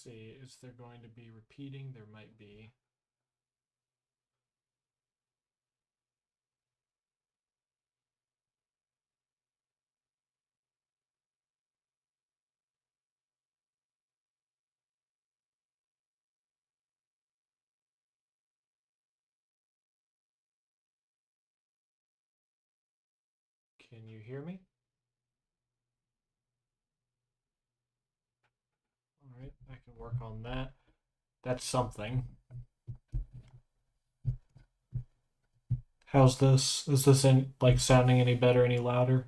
see. Is there going to be repeating? There might be. Can you hear me? All right, I can work on that. That's something. How's this? Is this like sounding any better, any louder?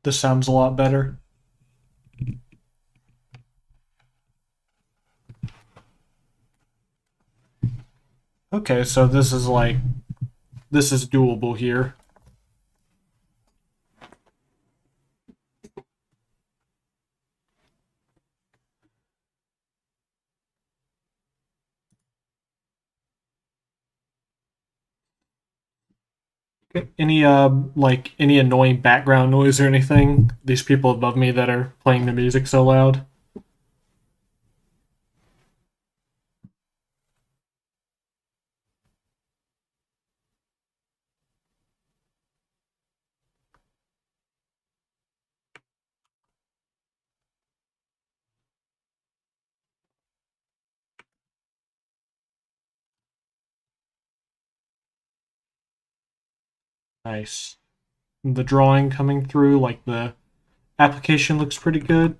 This sounds a lot better. Okay, so this is doable here. Any like any annoying background noise or anything? These people above me that are playing the music so loud. Nice. The drawing coming through, like the application looks pretty good.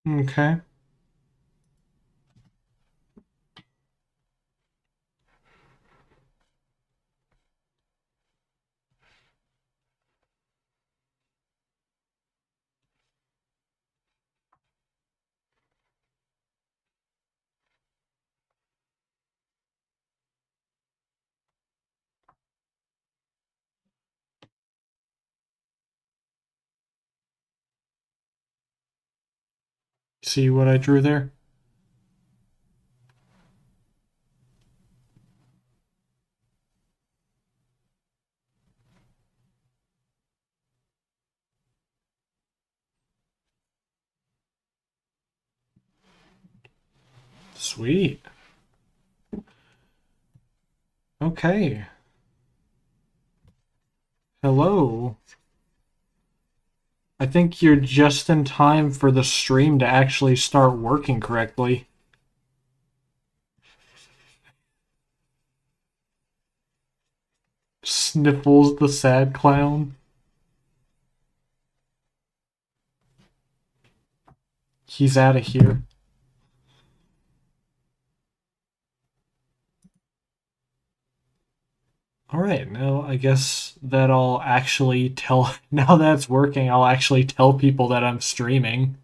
Okay. See what I drew there? Sweet. Okay. Hello. I think you're just in time for the stream to actually start working correctly. Sniffles the sad clown. He's out of here. All right, now I guess that I'll actually tell. Now that's working, I'll actually tell people that I'm streaming.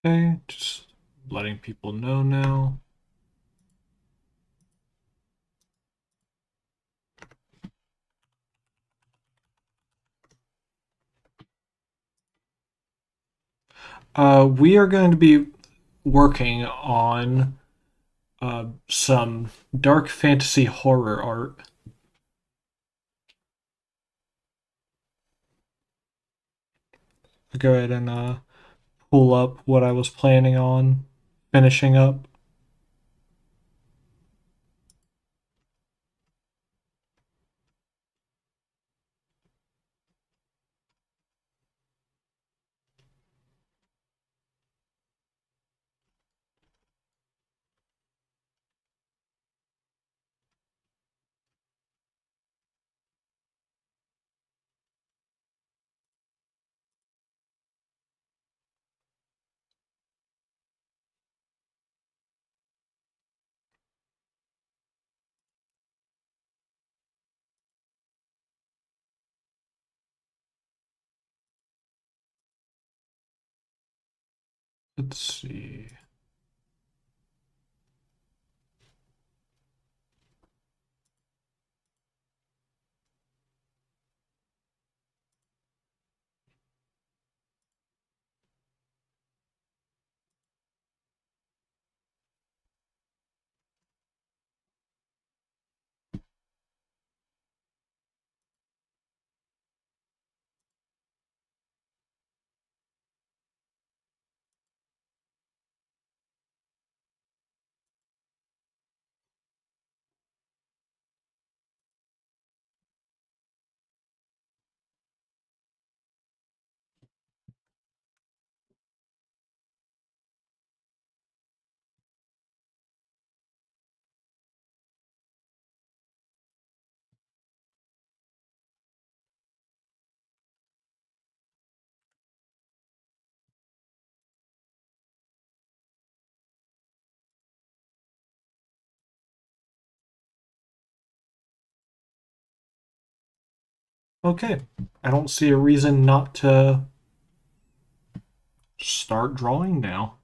Okay, just letting people know now. We are going to be working on some dark fantasy horror art. I'll go ahead and pull up what I was planning on finishing up. Let's see. Okay, I don't see a reason not to start drawing now.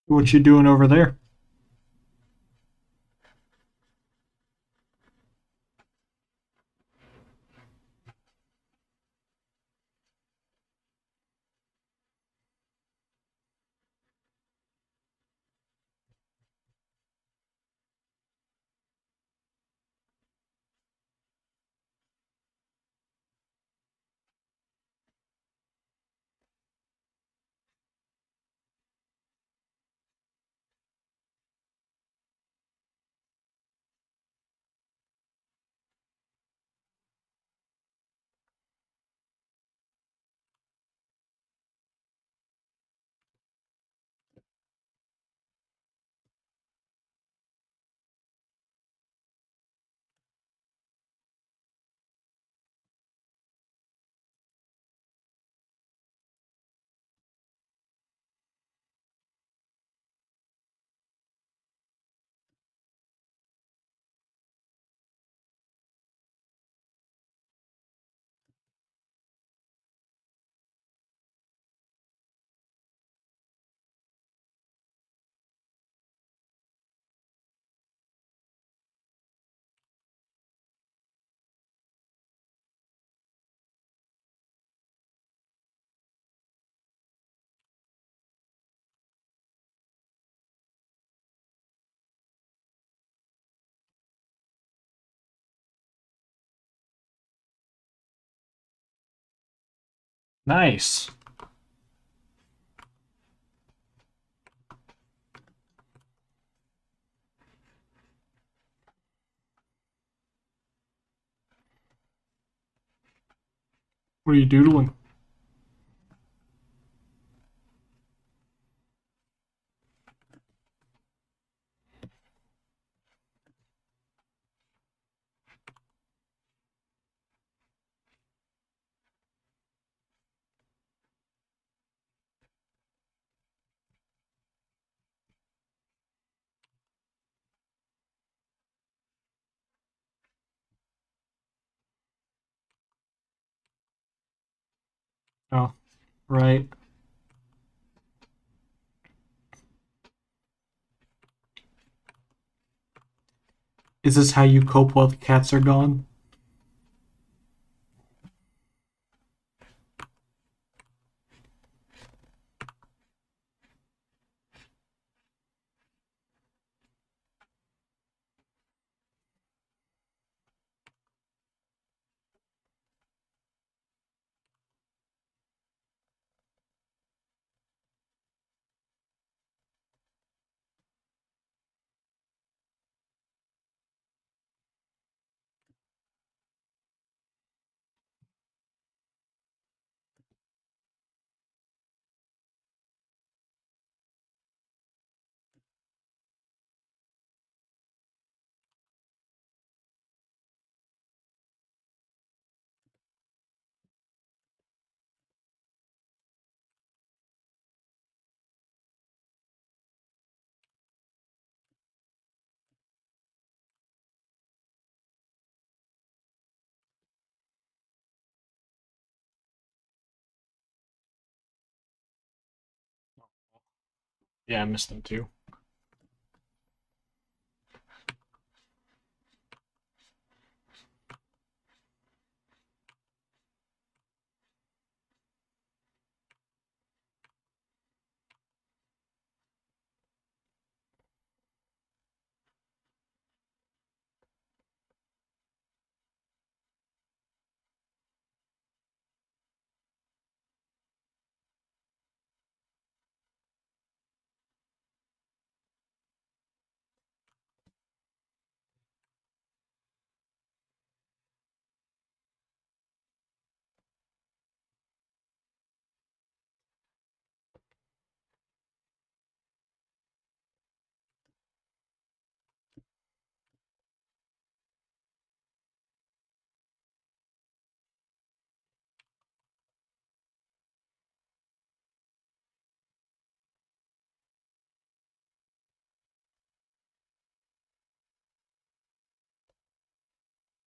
What you doing over there? Nice. What are you doodling? Oh, right. Is this how you cope while the cats are gone? Yeah, I missed them too.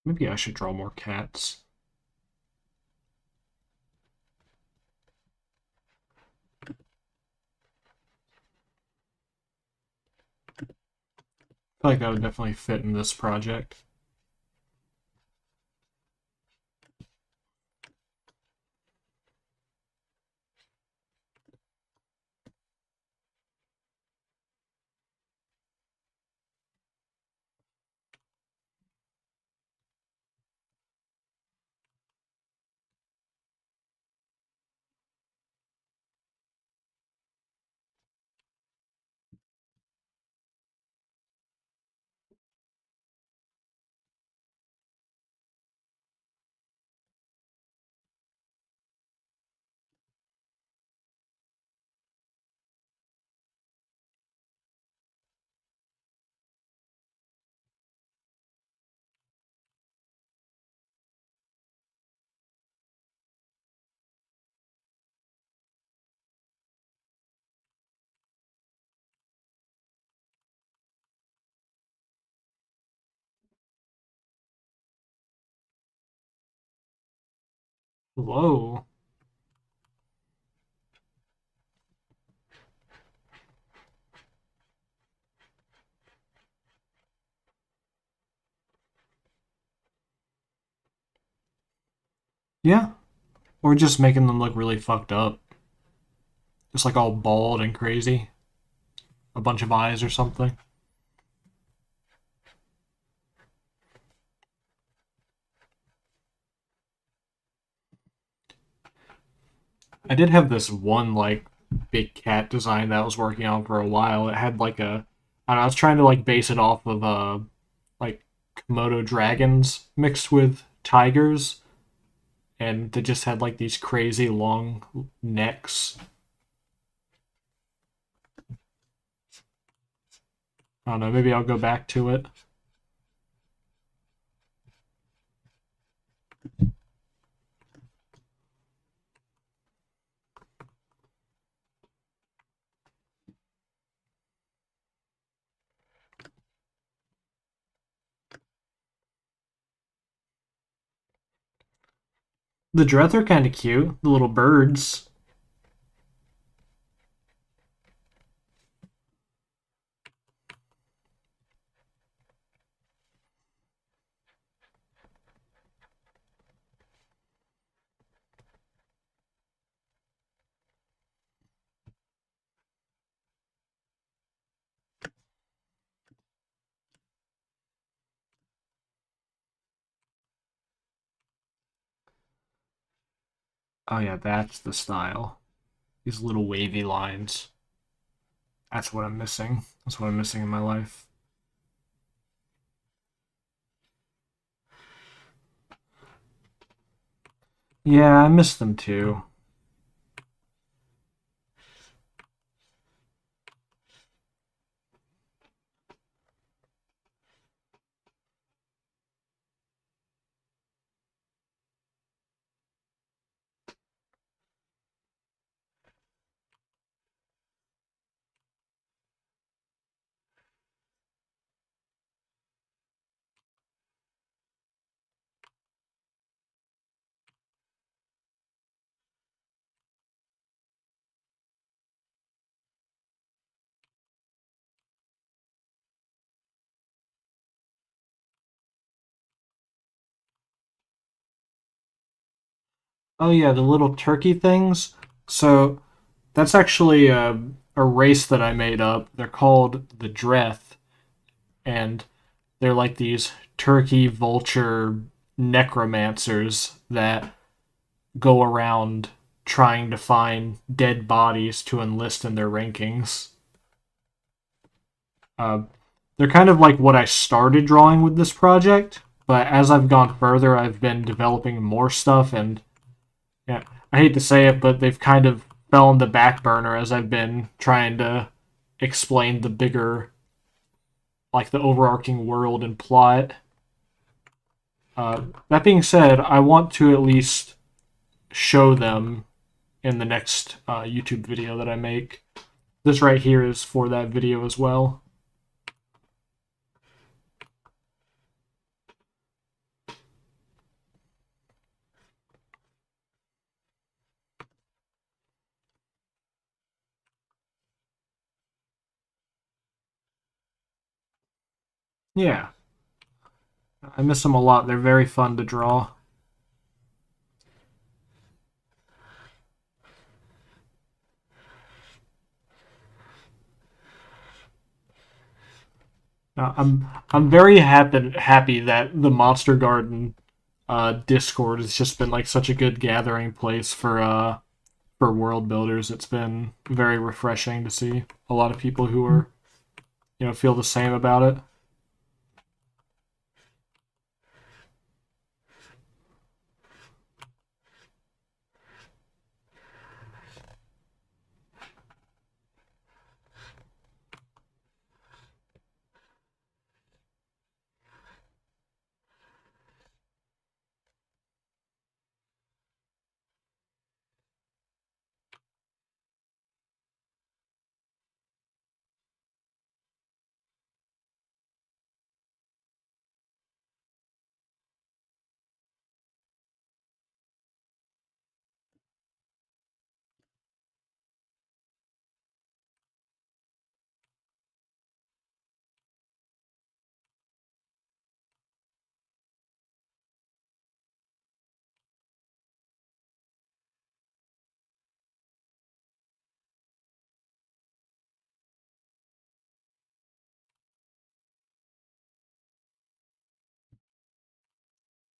Maybe I should draw more cats. feel like that would definitely fit in this project. Whoa. Yeah. Or just making them look really fucked up. Just like all bald and crazy. A bunch of eyes or something. I did have this one like big cat design that I was working on for a while. It had like a I don't know, I was trying to like base it off of like Komodo dragons mixed with tigers, and they just had like these crazy long necks. I don't know, maybe I'll go back to it. The Dreth are kind of cute, the little birds. Oh yeah, that's the style. These little wavy lines. That's what I'm missing. That's what I'm missing in my life. Yeah, I miss them too. Oh yeah, the little turkey things. So that's actually a race that I made up. They're called the Dreth, and they're like these turkey vulture necromancers that go around trying to find dead bodies to enlist in their rankings. Uh, they're kind of like what I started drawing with this project, but as I've gone further, I've been developing more stuff, and yeah, I hate to say it, but they've kind of fell on the back burner as I've been trying to explain the bigger, like the overarching world and plot. That being said, I want to at least show them in the next YouTube video that I make. This right here is for that video as well. Yeah, I miss them a lot. They're very fun to draw. I'm very happy that the Monster Garden Discord has just been like such a good gathering place for world builders. It's been very refreshing to see a lot of people who are feel the same about it.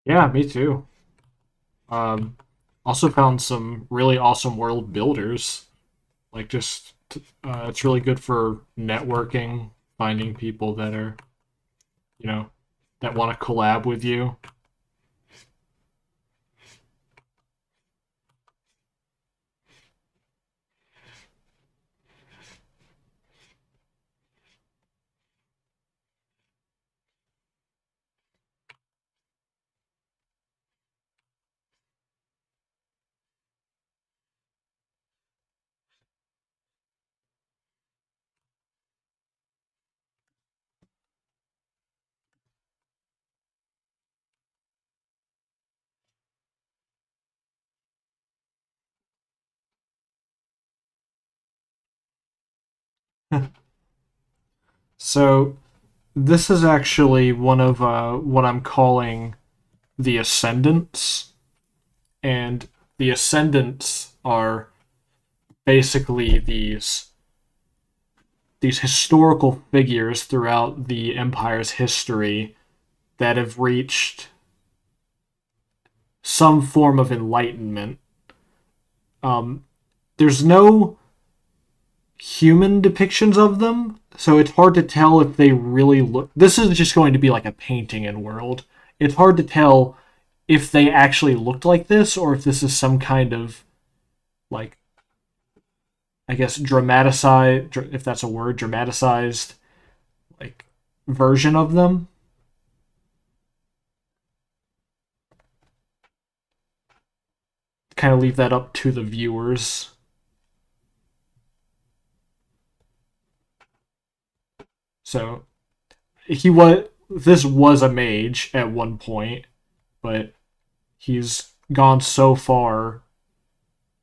Yeah, me too. Um, Also found some really awesome world builders. Like just it's really good for networking, finding people that are you know that want to collab with you. So this is actually one of what I'm calling the ascendants, and the ascendants are basically these historical figures throughout the empire's history that have reached some form of enlightenment. Um, there's no human depictions of them, so it's hard to tell if they really look. This is just going to be like a painting in world. It's hard to tell if they actually looked like this or if this is some kind of like I guess dramatized, if that's a word, dramatized like version of them. Kind of leave that up to the viewers. So he was this was a mage at one point, but he's gone so far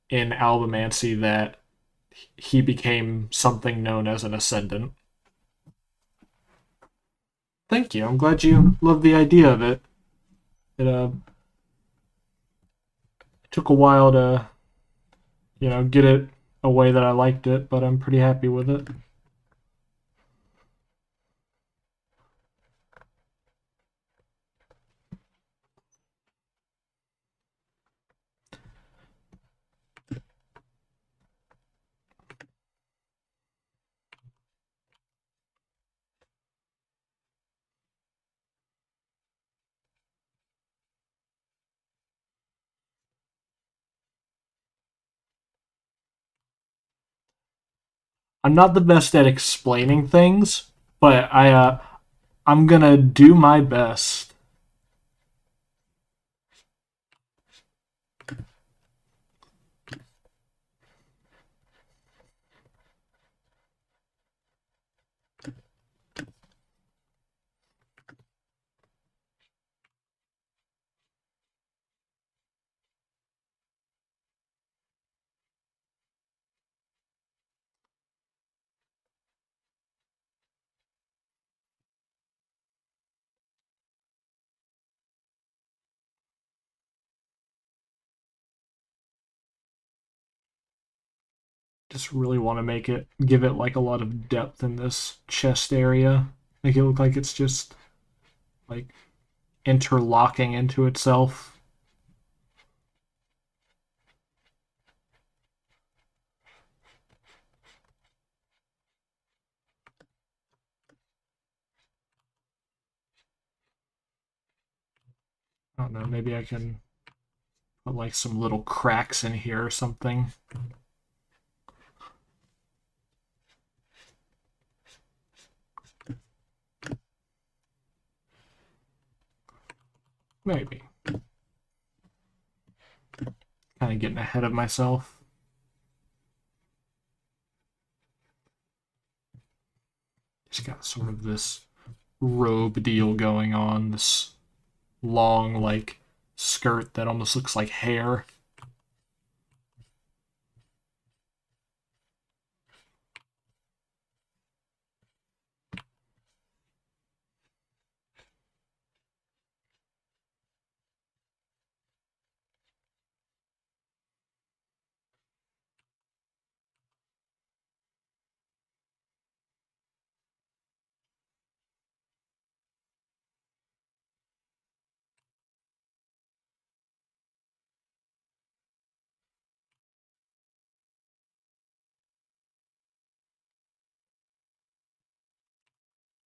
in albemancy that he became something known as an ascendant. Thank you. I'm glad you love the idea of it. It took a while to get it a way that I liked it, but I'm pretty happy with it. I'm not the best at explaining things, but I'm gonna do my best. just really want to give it like a lot of depth in this chest area. Make it look like it's just like interlocking into itself. I don't know, maybe I can put like some little cracks in here or something. Maybe. Kind of getting ahead of myself. Just got sort of this robe deal going on, this long, like, skirt that almost looks like hair.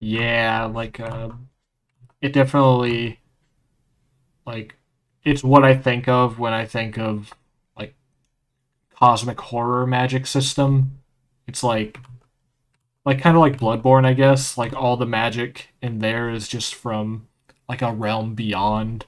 Yeah, like, it definitely, like, it's what I think of when I think of, like, cosmic horror magic system. It's like kind of like Bloodborne, I guess. Like all the magic in there is just from like a realm beyond.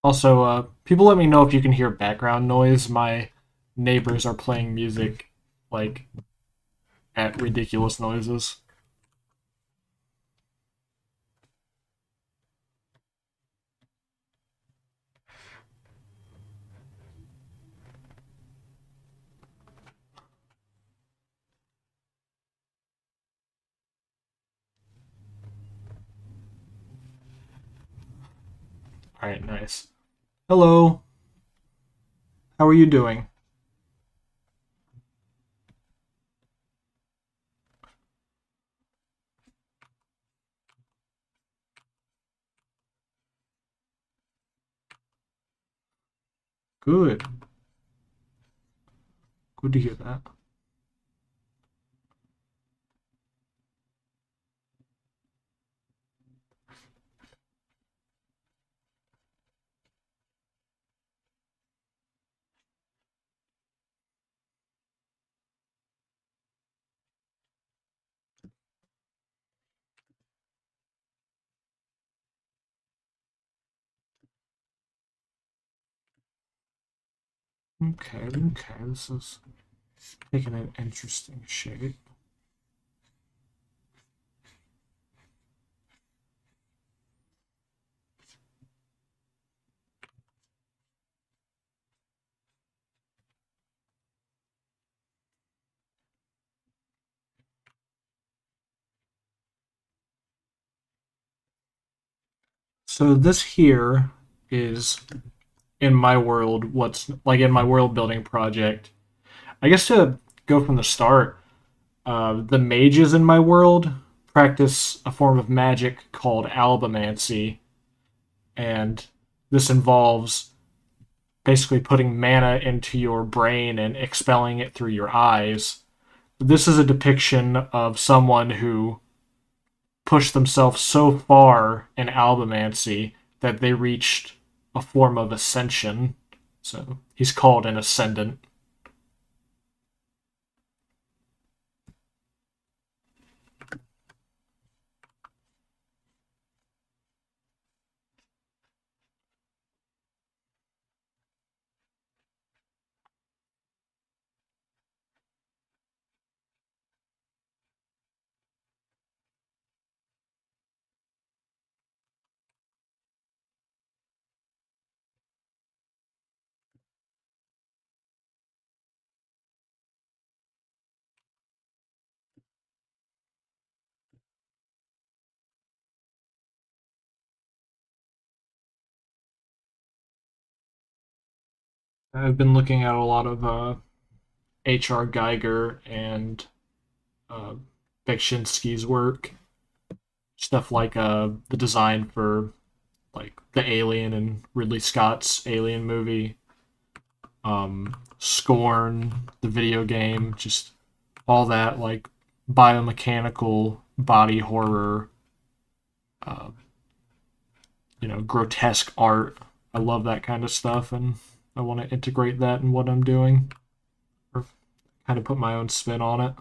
Also, people let me know if you can hear background noise. My neighbors are playing music like at ridiculous noises. All right, nice. Hello. How are you doing? Good. Good to hear that. Okay, okay. This is taking an interesting shape. So this here is in my world what's like in my world building project. I guess to go from the start, the mages in my world practice a form of magic called albemancy, and this involves basically putting mana into your brain and expelling it through your eyes. This is a depiction of someone who pushed themselves so far in albemancy that they reached a form of ascension. So he's called an ascendant. I've been looking at a lot of H.R. Geiger and uh, Beksinski's work, stuff like the design for like the Alien and Ridley Scott's Alien movie, Scorn, the video game, just all that like biomechanical body horror, uh, grotesque art. I love that kind of stuff, and I want to integrate that in what I'm doing, or kind of put my own spin on it.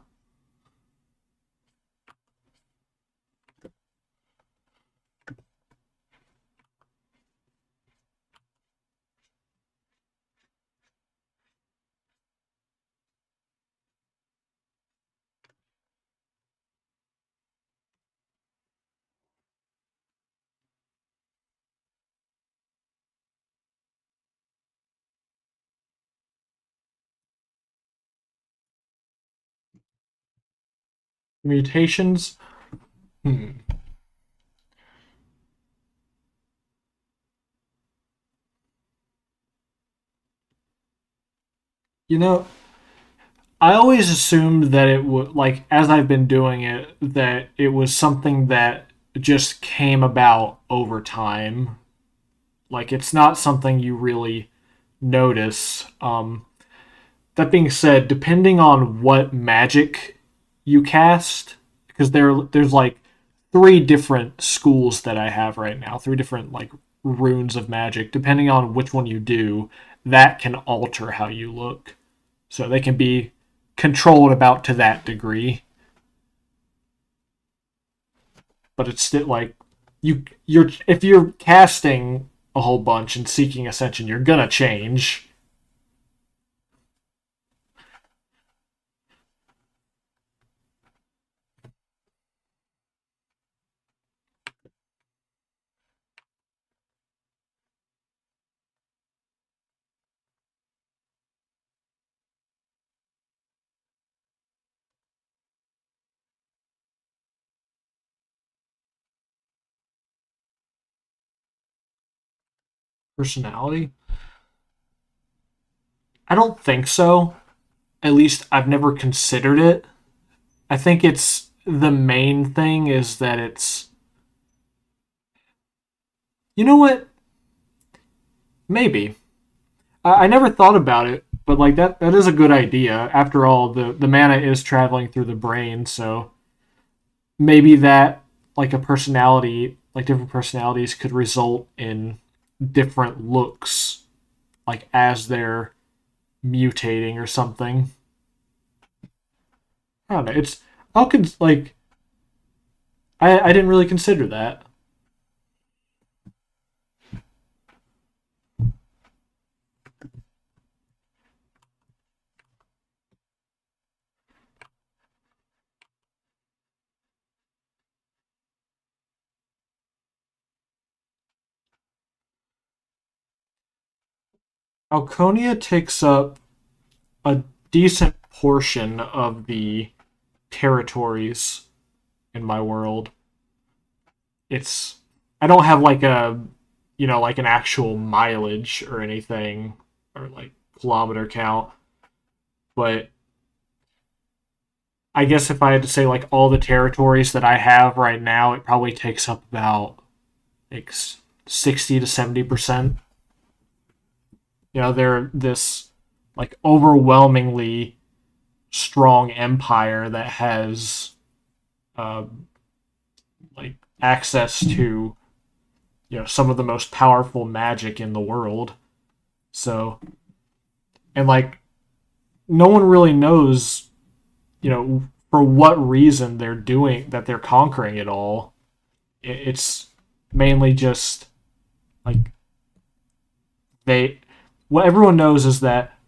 Mutations. Hmm. You know, I always assumed that it would, like, as I've been doing it, that it was something that just came about over time. Like, it's not something you really notice. That being said, depending on what magic you cast, because there's like three different schools that I have right now, three different like runes of magic. Depending on which one you do, that can alter how you look. So they can be controlled about to that degree, but it's still like you're if you're casting a whole bunch and seeking ascension, you're gonna change. Personality? I don't think so. At least I've never considered it. I think it's the main thing is that it's you know what? Maybe. I never thought about it, but like that is a good idea. After all, the mana is traveling through the brain, so maybe that like a personality, like different personalities could result in different looks like as they're mutating or something. I don't know. It's how could like I didn't really consider that. Alconia takes up a decent portion of the territories in my world. It's I don't have like a like an actual mileage or anything or like kilometer count, but I guess if I had to say like all the territories that I have right now, it probably takes up about like 60 to 70%. They're this like overwhelmingly strong empire that has uh, like access to some of the most powerful magic in the world. So and like no one really knows for what reason they're conquering it all. It's mainly just like they what everyone knows is that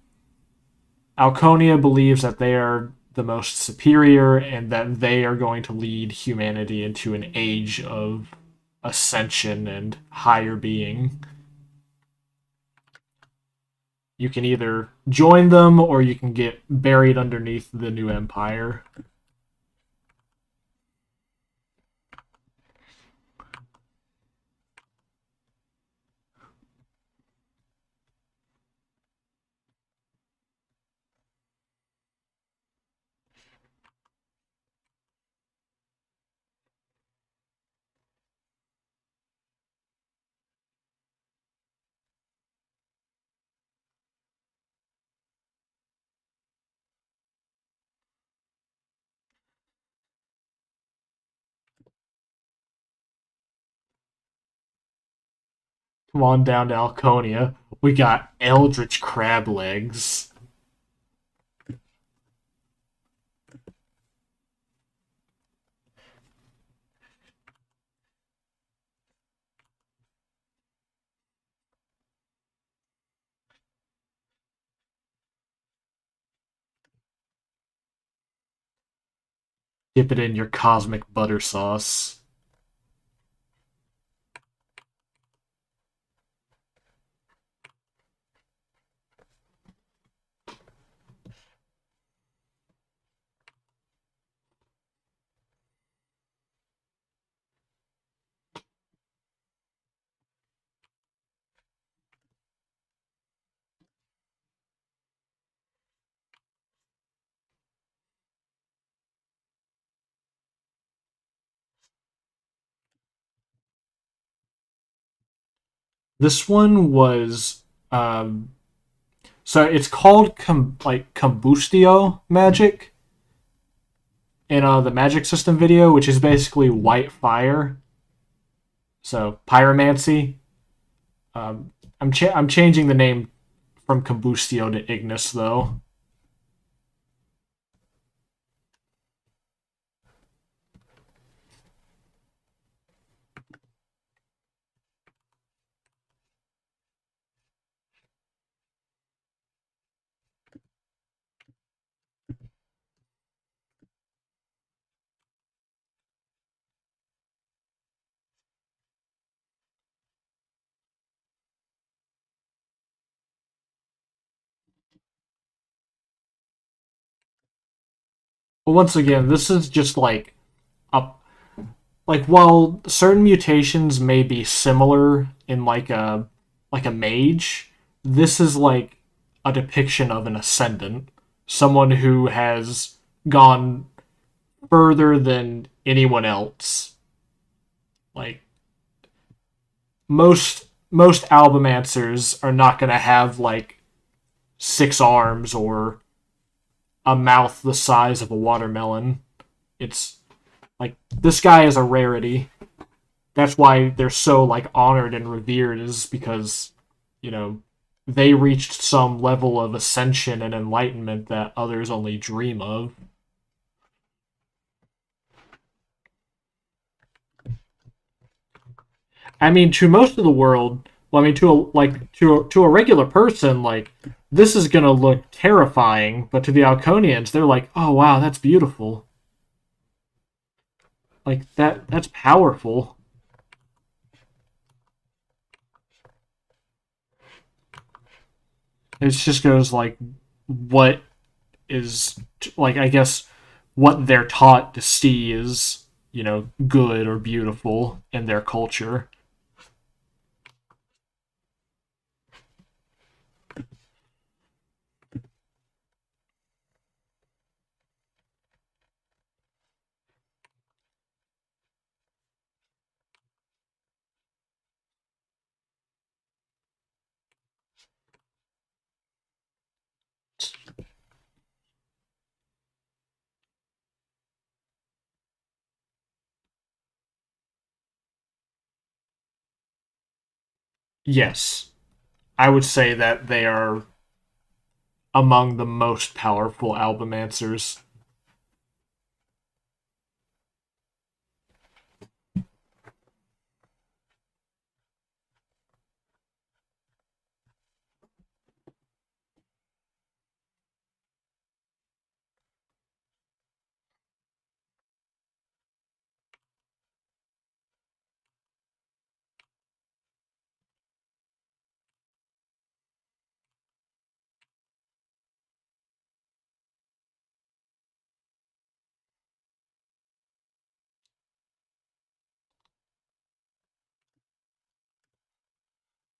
Alconia believes that they are the most superior and that they are going to lead humanity into an age of ascension and higher being. You can either join them or you can get buried underneath the new empire. Come on down to Alconia. We got Eldritch Crab Legs. Dip it in your cosmic butter sauce. This one was um, so it's called Combustio magic in the magic system video, which is basically white fire. So pyromancy. I'm changing the name from Combustio to Ignis though. But once again, this is just a while certain mutations may be similar in like a mage, this is like a depiction of an ascendant, someone who has gone further than anyone else. Like most albumancers are not going to have like six arms or a mouth the size of a watermelon. It's like this guy is a rarity. That's why they're so like honored and revered, is because, you know, they reached some level of ascension and enlightenment that others only dream of. I mean, to most of the world, well, I mean, to a regular person, like this is gonna look terrifying, but to the Alconians, they're like, oh wow, that's beautiful. Like that's powerful. It just goes like what is like I guess what they're taught to see is, you know, good or beautiful in their culture. Yes, I would say that they are among the most powerful albumancers.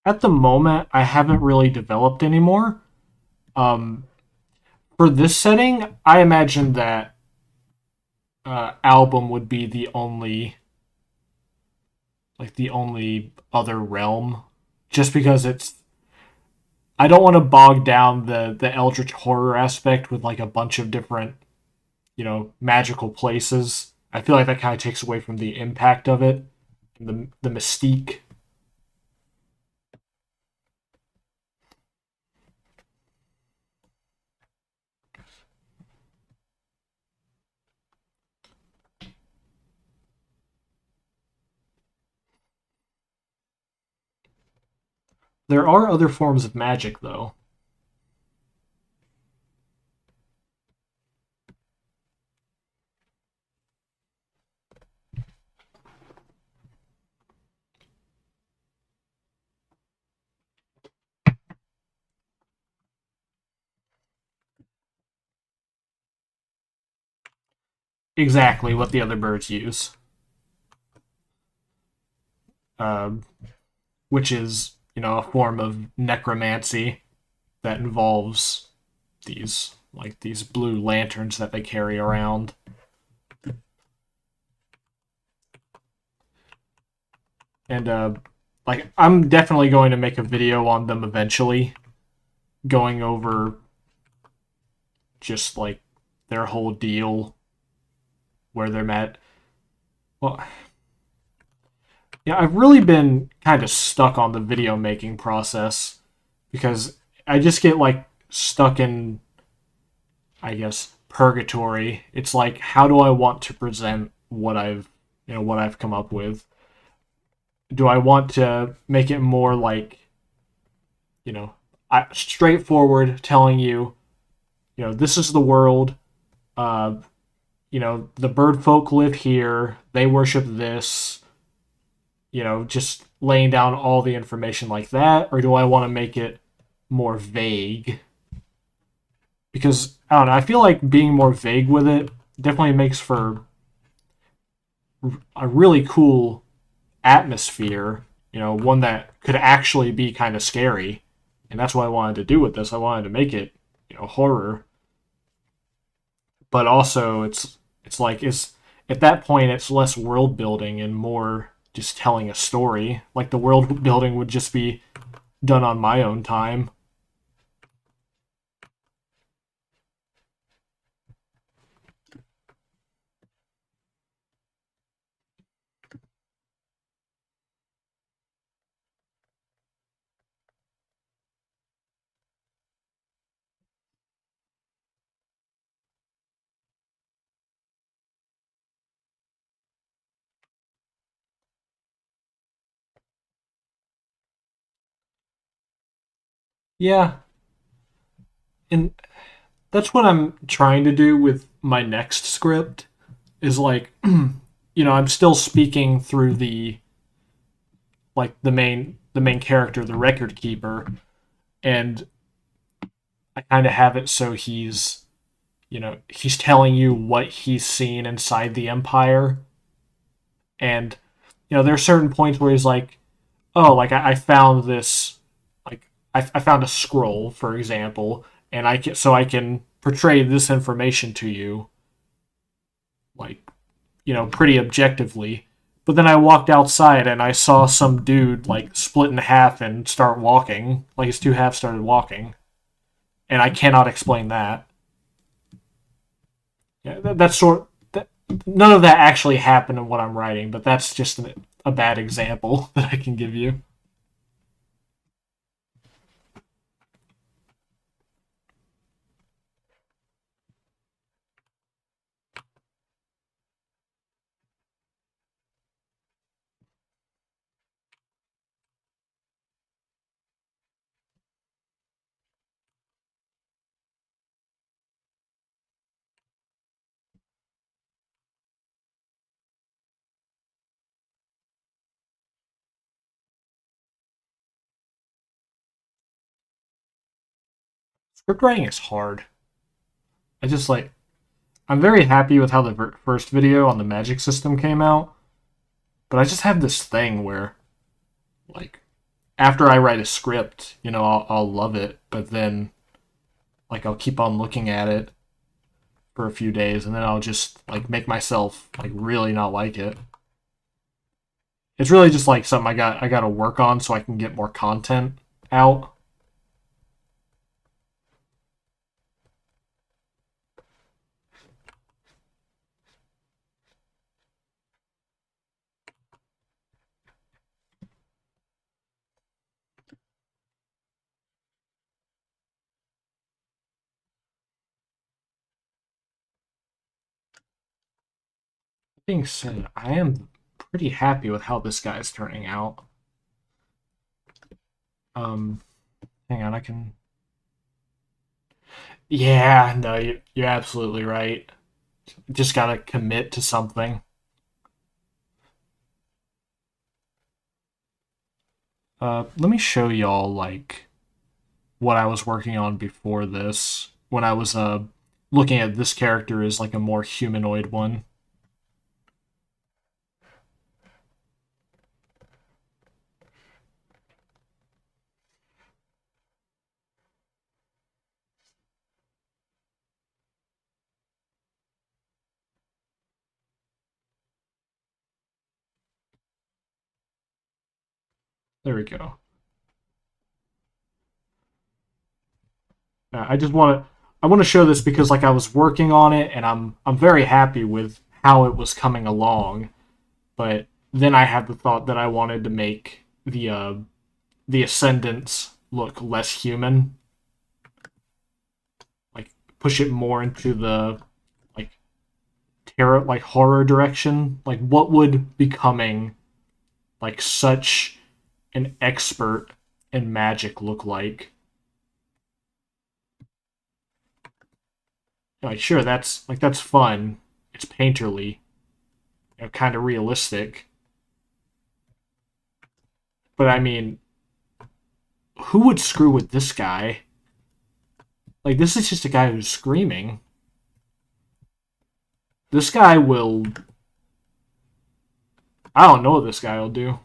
At the moment, I haven't really developed anymore. Um, for this setting, I imagine that album would be the only other realm, just because it's. I don't want to bog down the eldritch horror aspect with like a bunch of different, you know, magical places. I feel like that kind of takes away from the impact of it, the mystique. There are other forms of magic, though. Exactly what the other birds use, um, which is, a form of necromancy that involves these blue lanterns that they carry around. And I'm definitely going to make a video on them eventually, going over just like their whole deal, where they're at. Well, yeah, I've really been kind of stuck on the video making process because I just get like stuck in, I guess, purgatory. It's like, how do I want to present what I've come up with? Do I want to make it more like, you know, straightforward, telling you, this is the world. Uh, the bird folk live here. They worship this. Just laying down all the information like that, or do I want to make it more vague? Because I don't know. I feel like being more vague with it definitely makes for a really cool atmosphere. One that could actually be kind of scary, and that's what I wanted to do with this. I wanted to make it, horror, but also it's like it's at that point it's less world building and more just telling a story. Like the world building would just be done on my own time. Yeah, and that's what I'm trying to do with my next script is like I'm still speaking through the main character, the record keeper, and I kind of have it so he's telling you what he's seen inside the empire. And there are certain points where he's like, oh, like I found this, like I found a scroll, for example, and I can portray this information to you, like pretty objectively. But then I walked outside and I saw some dude like split in half and start walking, like his two halves started walking, and I cannot explain that. Yeah, that's none of that actually happened in what I'm writing, but that's just a bad example that I can give you. Script writing is hard. I just like I'm very happy with how the first video on the magic system came out, but I just have this thing where like after I write a script, I'll love it, but then like I'll keep on looking at it for a few days and then I'll just like make myself like really not like it. It's really just like something I got to work on so I can get more content out. That being said, I am pretty happy with how this guy's turning out. Um, hang on, I can. Yeah, no, you're absolutely right. Just gotta commit to something. Let me show y'all like what I was working on before this when I was looking at this character as like a more humanoid one. There we go. I just want to I want to show this because like I was working on it and I'm very happy with how it was coming along, but then I had the thought that I wanted to make the ascendants look less human, like push it more into the like terror like horror direction. Like what would becoming like such an expert in magic look like sure that's fun, it's painterly, kind of realistic, but I mean who would screw with this guy? Like this is just a guy who's screaming. This guy will I don't know what this guy will do.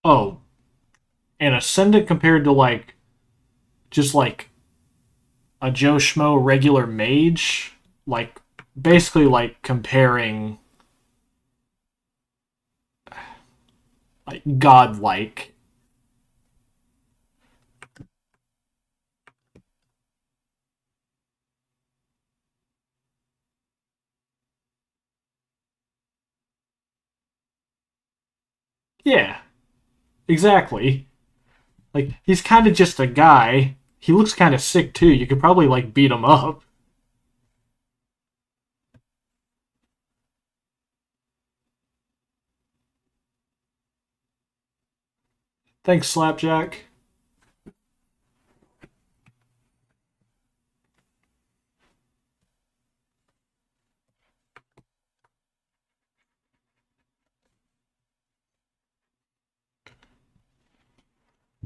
Oh, an ascendant compared to like just like a Joe Schmo regular mage, like basically like comparing like godlike. Yeah, exactly. Like he's kind of just a guy. He looks kind of sick too. You could probably like beat him up. Thanks, Slapjack.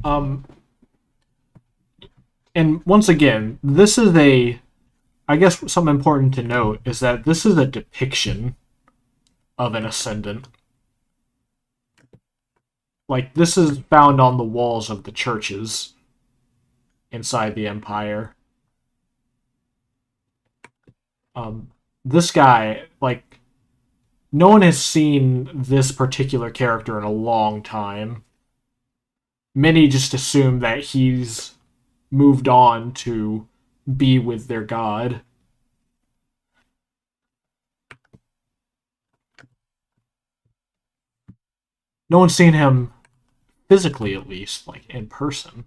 Um, and once again, this is a. I guess something important to note is that this is a depiction of an ascendant. Like this is found on the walls of the churches inside the empire. Um, this guy, like, no one has seen this particular character in a long time. Many just assume that he's moved on to be with their god. No one's seen him physically, at least, like in person.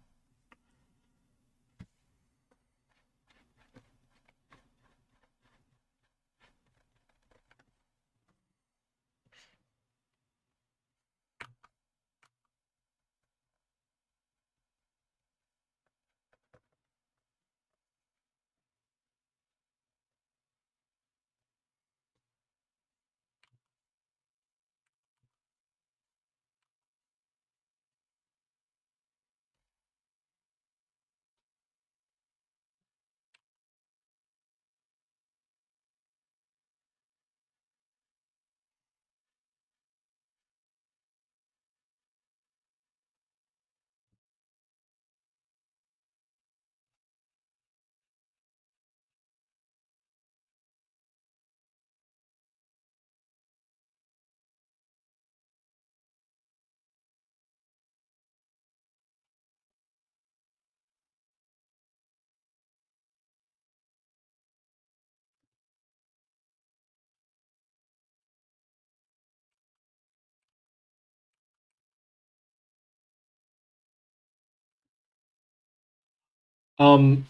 Let's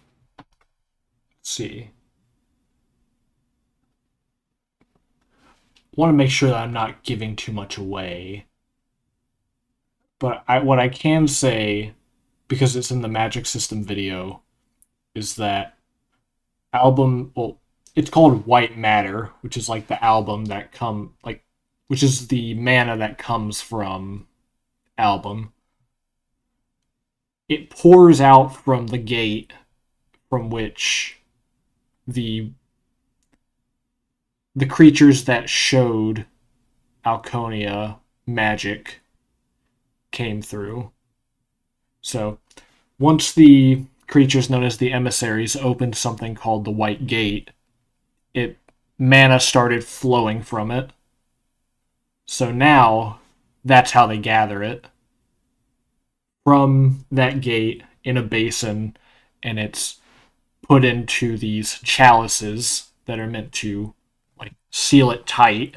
see. Want to make sure that I'm not giving too much away. But what I can say, because it's in the Magic System video, is that album. Well, it's called White Matter, which is like the album that which is the mana that comes from album. It pours out from the gate from which the the creatures that showed Alconia magic came through. So once the creatures known as the emissaries opened something called the White Gate, it mana started flowing from it. So now that's how they gather it from that gate in a basin, and it's put into these chalices that are meant to like seal it tight.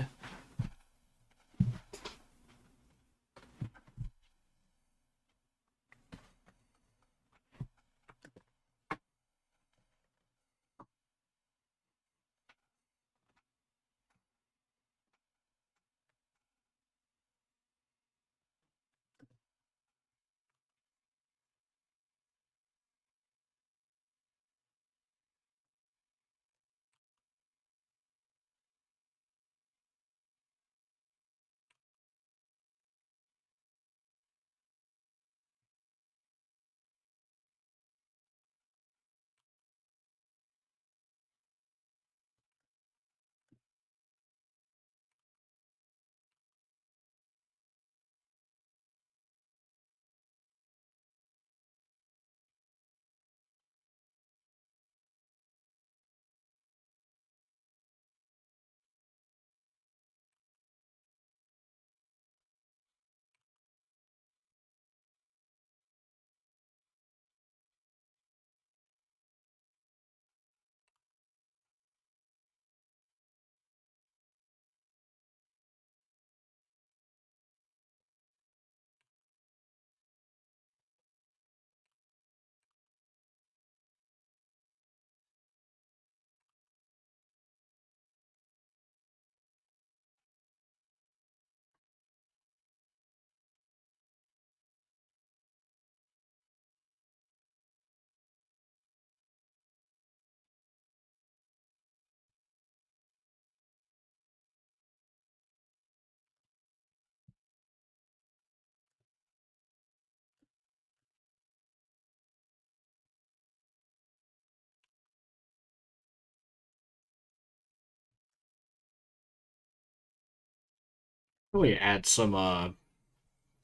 Really add some I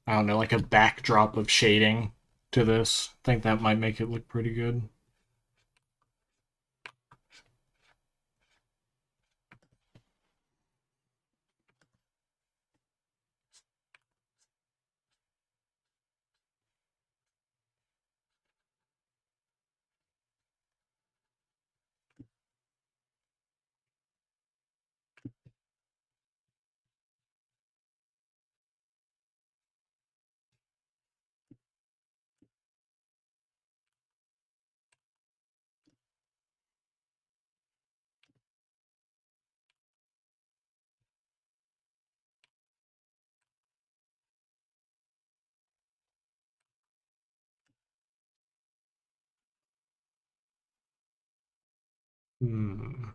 don't know, like a backdrop of shading to this. I think that might make it look pretty good. Hmm.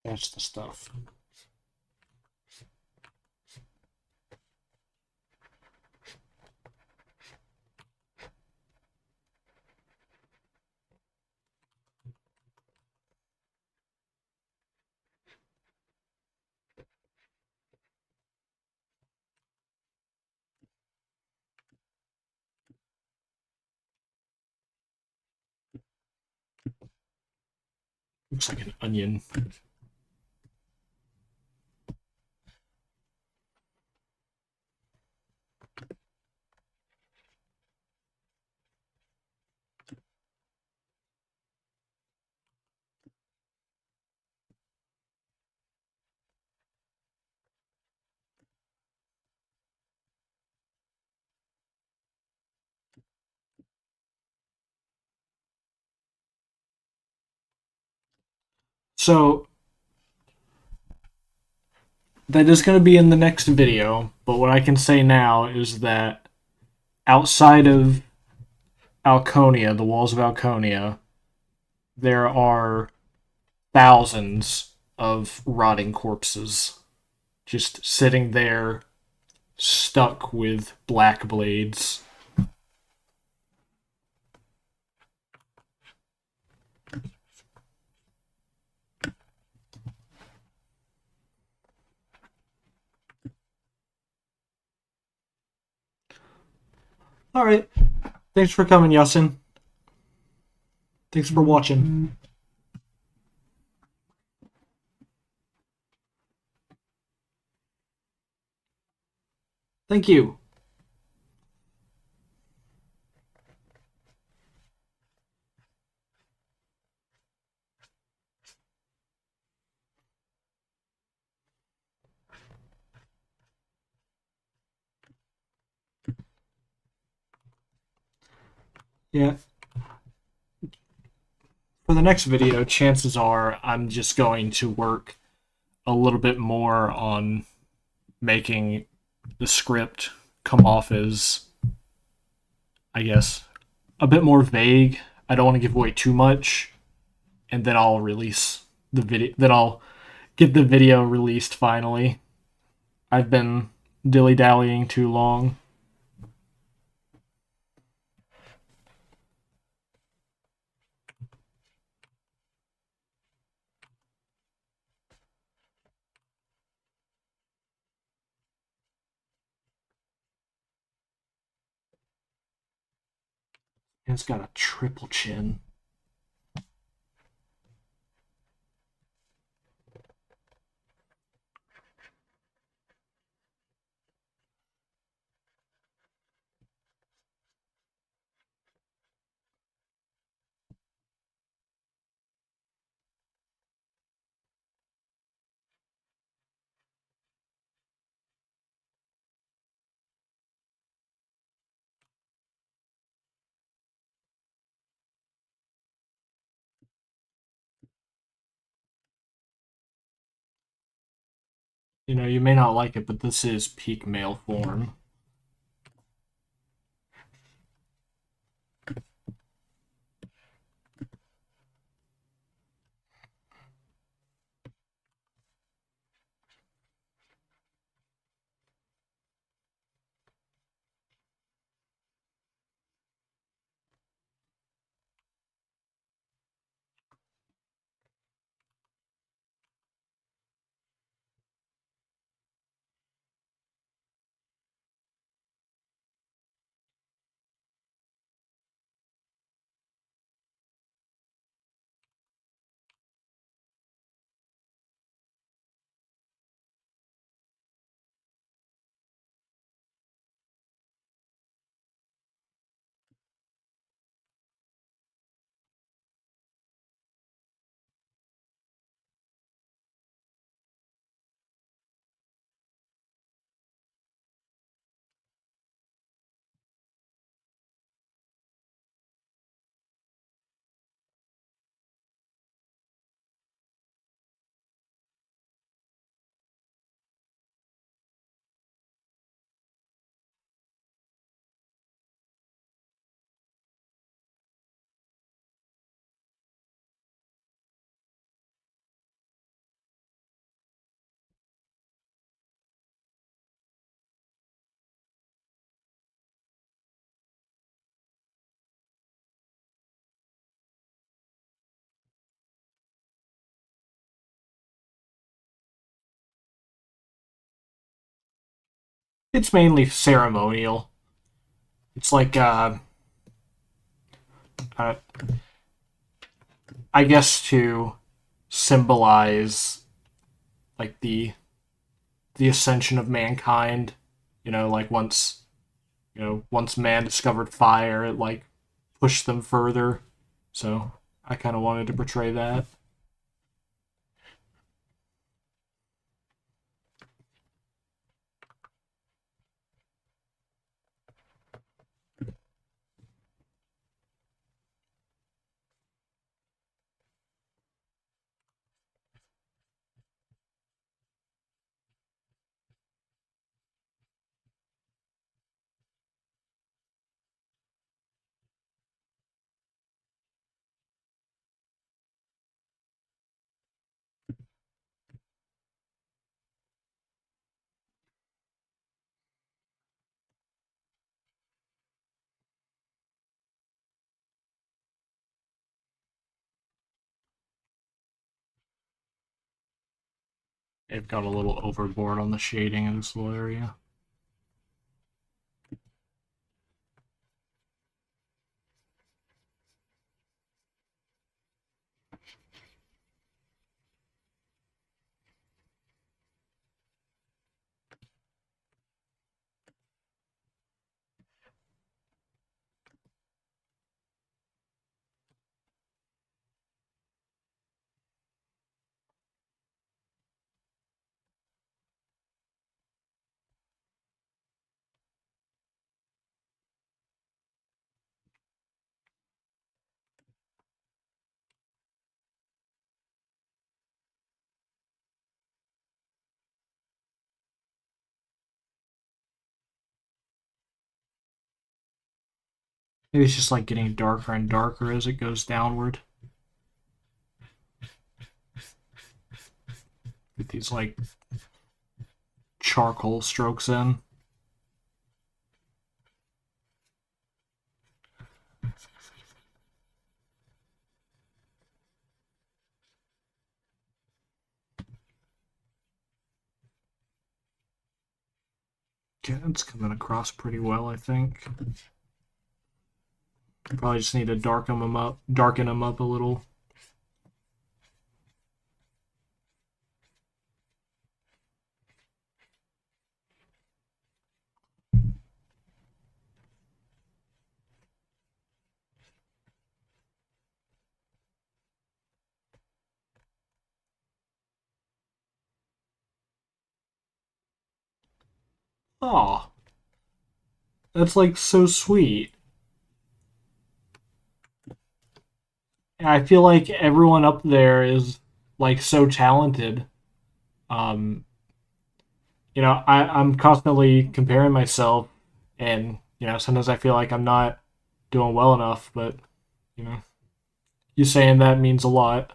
That's the stuff. Looks like an onion. So that is going to be in the next video, but what I can say now is that outside of Alconia, the walls of Alconia, there are thousands of rotting corpses just sitting there, stuck with black blades. Alright, thanks for coming, Yasin. Thanks for watching. Thank you. Yeah. For the next video, chances are I'm just going to work a little bit more on making the script come off as, I guess, a bit more vague. I don't want to give away too much, and then I'll release the video. Then I'll get the video released finally. I've been dilly-dallying too long. And it's got a triple chin. You know, you may not like it, but this is peak male form. It's mainly ceremonial. It's like, uh, I guess to symbolize like the ascension of mankind. Like once man discovered fire, it like pushed them further. So I kind of wanted to portray that. They've got a little overboard on the shading in this little area. Maybe it's just like getting darker and darker as it goes downward. Get these like charcoal strokes in. Okay, it's coming across pretty well, I think. Probably just need to darken them up a little. Aw, that's like so sweet. I feel like everyone up there is like so talented. Um, I'm constantly comparing myself, and sometimes I feel like I'm not doing well enough. But you know, you saying that means a lot.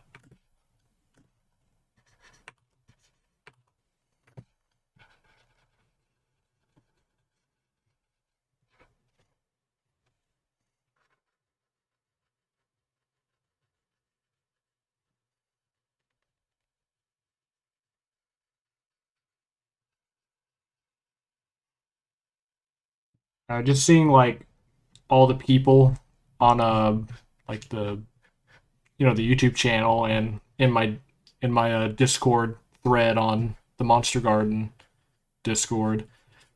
Just seeing like all the people on like the YouTube channel and in my Discord thread on the Monster Garden Discord,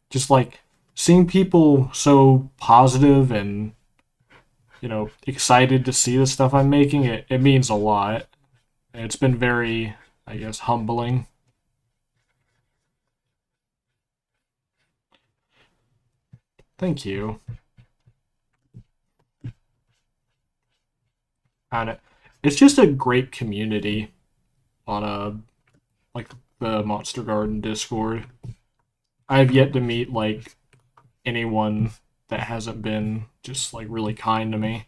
just like seeing people so positive and excited to see the stuff I'm making, it means a lot. It's been very, I guess, humbling. Thank you. And it's just a great community on like the Monster Garden Discord. I have yet to meet like anyone that hasn't been just like really kind to me.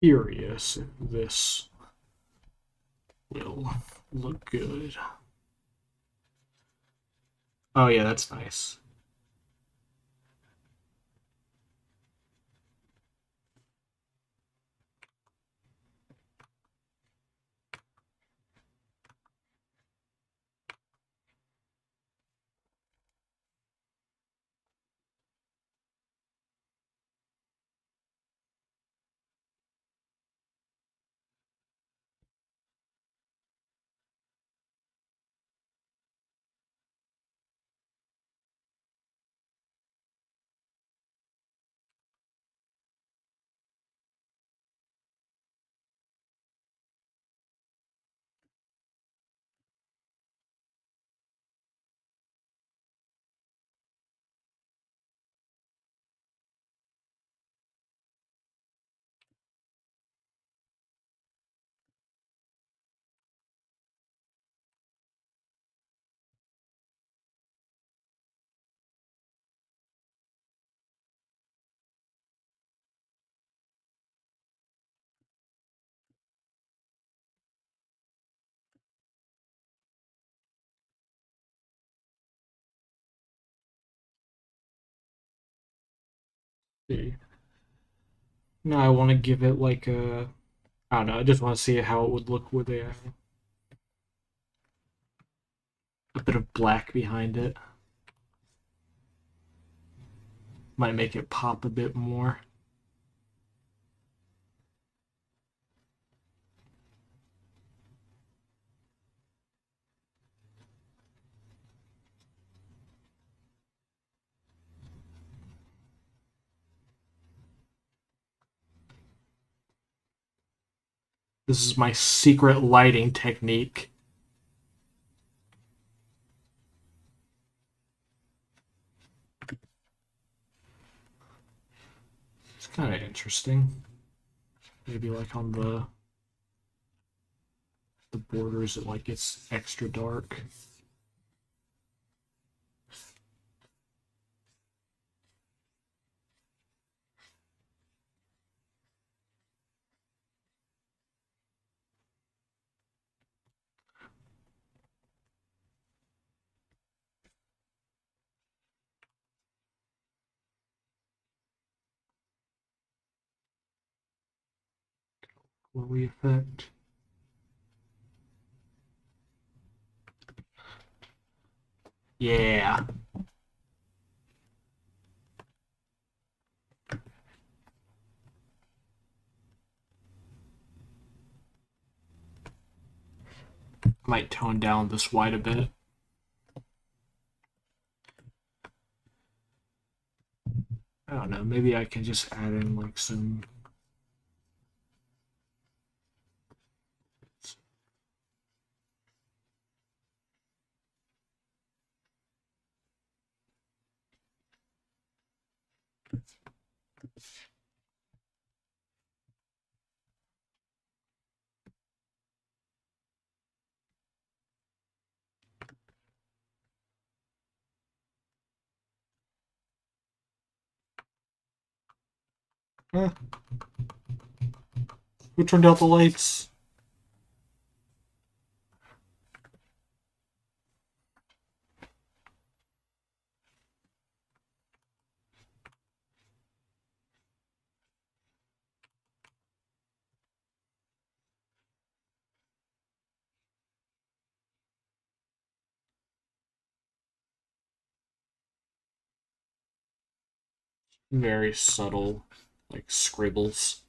Curious if this will look good. Oh yeah, that's nice. See. Now I want to give it like a, I don't know, I just want to see how it would look with a bit of black behind it. Might make it pop a bit more. This is my secret lighting technique. It's kind of interesting. Maybe like on the borders, it like gets extra dark. Glowy effect. Yeah. Might tone down this white a bit. I don't know. Maybe I can just add in like some. Eh, who turned out the lights? Very subtle, like scribbles.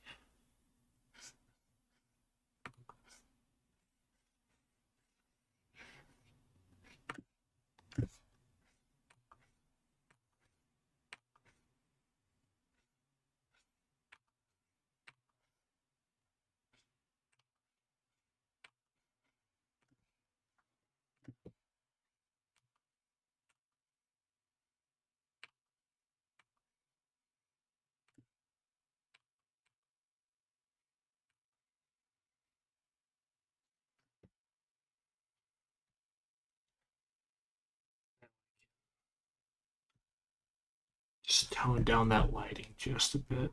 Just tone down that lighting just a bit.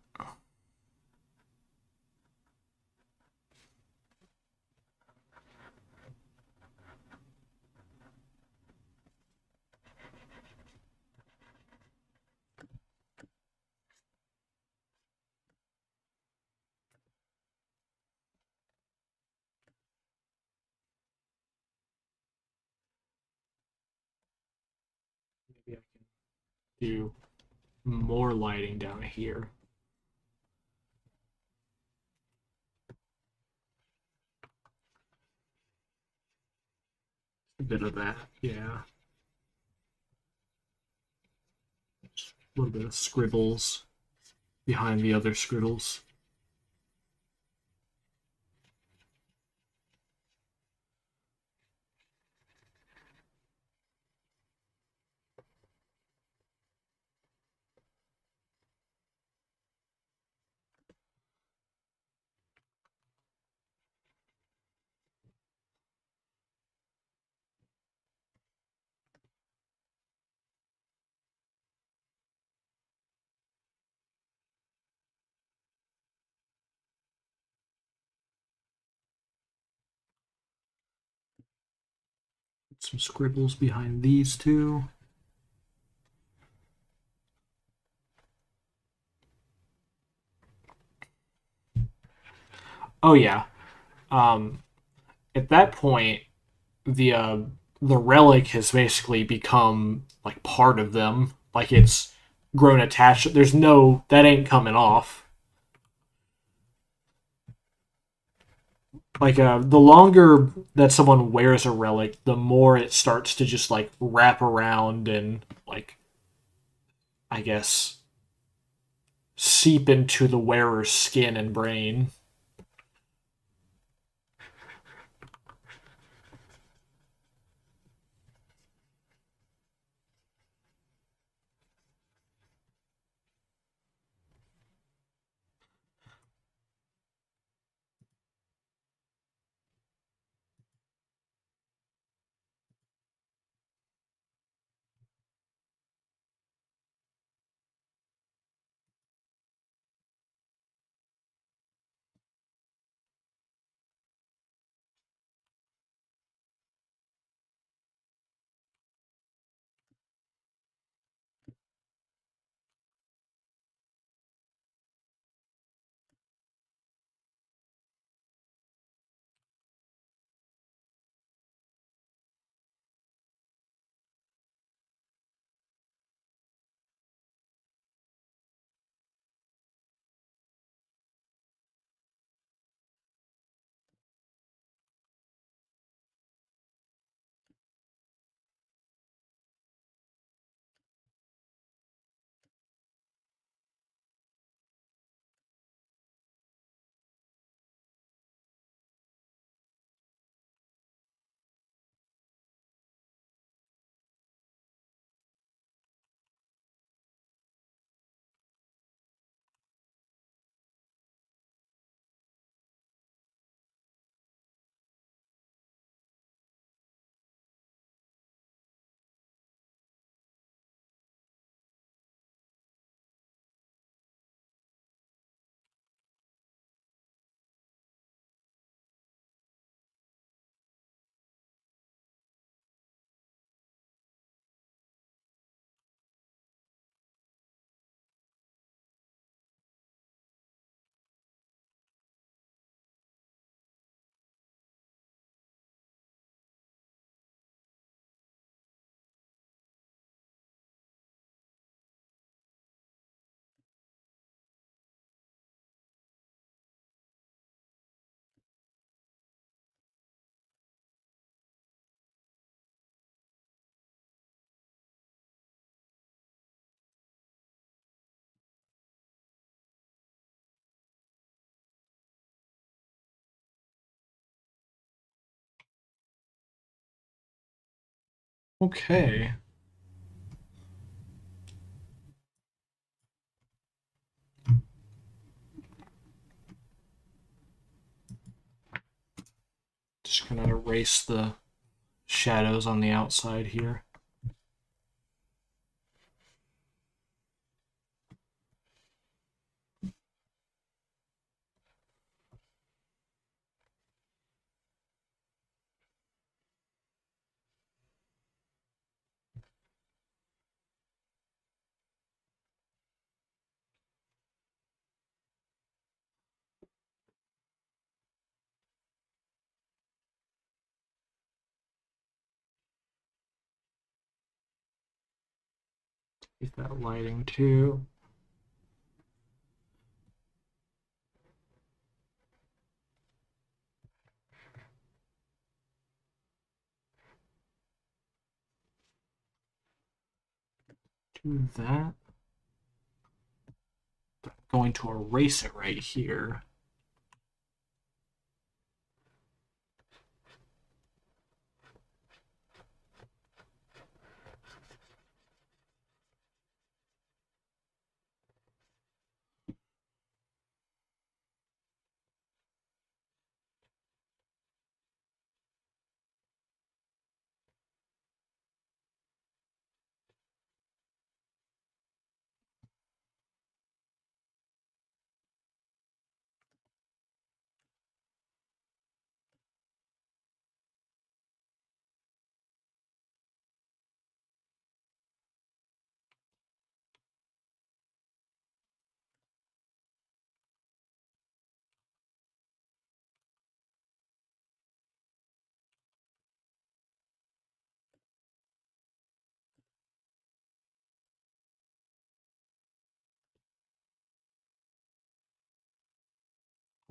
do more lighting down here. A bit of that, yeah. A little bit of scribbles behind the other scribbles. Some scribbles behind these two. Oh yeah. At that point, the uh, the relic has basically become like part of them. Like it's grown attached. There's no that ain't coming off. Like the longer that someone wears a relic, the more it starts to just like wrap around and like I guess seep into the wearer's skin and brain. Okay. Just gonna erase the shadows on the outside here. Get that lighting too. Do that. I'm going to erase it right here.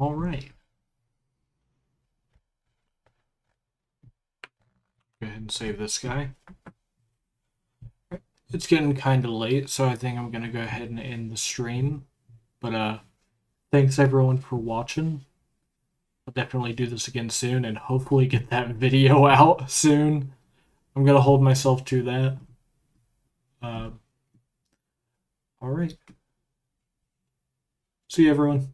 All right. Go ahead and save this guy. It's getting kind of late, so I think I'm going to go ahead and end the stream. But thanks everyone for watching. I'll definitely do this again soon and hopefully get that video out soon. I'm going to hold myself to that. All right. See you, everyone.